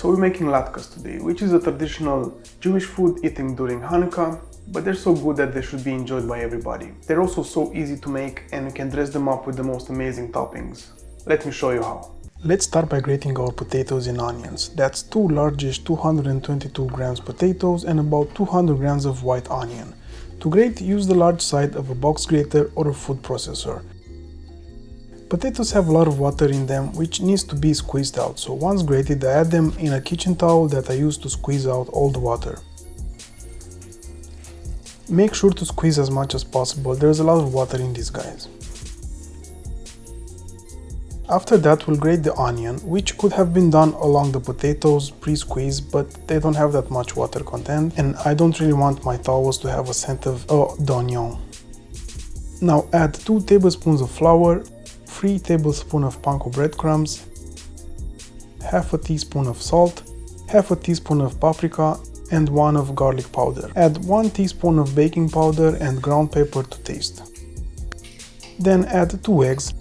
So we're making latkes today, which is a traditional Jewish food eaten during Hanukkah, but they're so good that they should be enjoyed by everybody. They're also so easy to make and you can dress them up with the most amazing toppings. Let me show you how. Let's start by grating our potatoes and onions. That's 2 largish 222 grams potatoes and about 200 grams of white onion. To grate, use the large side of a box grater or a food processor. Potatoes have a lot of water in them which needs to be squeezed out, so once grated I add them in a kitchen towel that I use to squeeze out all the water. Make sure to squeeze as much as possible, there's a lot of water in these guys. After that we'll grate the onion, which could have been done along the potatoes pre-squeezed, but they don't have that much water content and I don't really want my towels to have a scent of d'oignon. Now add 2 tablespoons of flour, 3 tablespoons of panko breadcrumbs, half a teaspoon of salt, half a teaspoon of paprika and 1 of garlic powder. Add 1 teaspoon of baking powder and ground pepper to taste. Then add 2 eggs,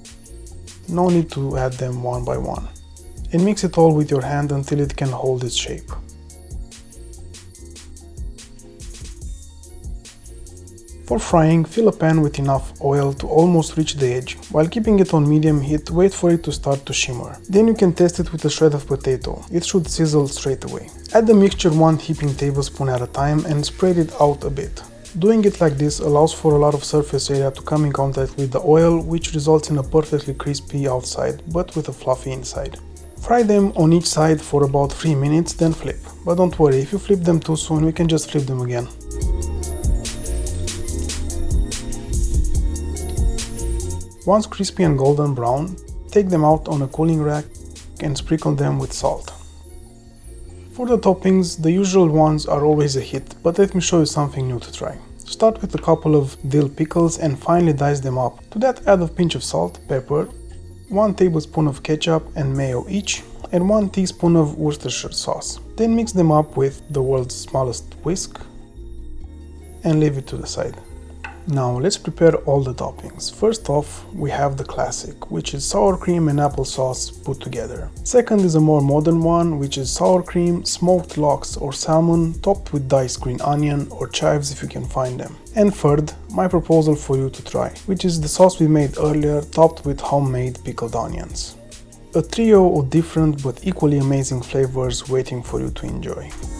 no need to add them one by one, and mix it all with your hand until it can hold its shape. For frying, fill a pan with enough oil to almost reach the edge. While keeping it on medium heat, wait for it to start to shimmer. Then you can test it with a shred of potato. It should sizzle straight away. Add the mixture 1 heaping tablespoon at a time and spread it out a bit. Doing it like this allows for a lot of surface area to come in contact with the oil, which results in a perfectly crispy outside, but with a fluffy inside. Fry them on each side for about 3 minutes, then flip. But don't worry, if you flip them too soon, we can just flip them again. Once crispy and golden brown, take them out on a cooling rack and sprinkle them with salt. For the toppings, the usual ones are always a hit, but let me show you something new to try. Start with a couple of dill pickles and finely dice them up. To that add a pinch of salt, pepper, 1 tablespoon of ketchup and mayo each, and 1 teaspoon of Worcestershire sauce. Then mix them up with the world's smallest whisk and leave it to the side. Now let's prepare all the toppings. First off, we have the classic, which is sour cream and applesauce put together. Second is a more modern one, which is sour cream, smoked lox or salmon, topped with diced green onion or chives if you can find them. And third, my proposal for you to try, which is the sauce we made earlier, topped with homemade pickled onions. A trio of different but equally amazing flavors waiting for you to enjoy.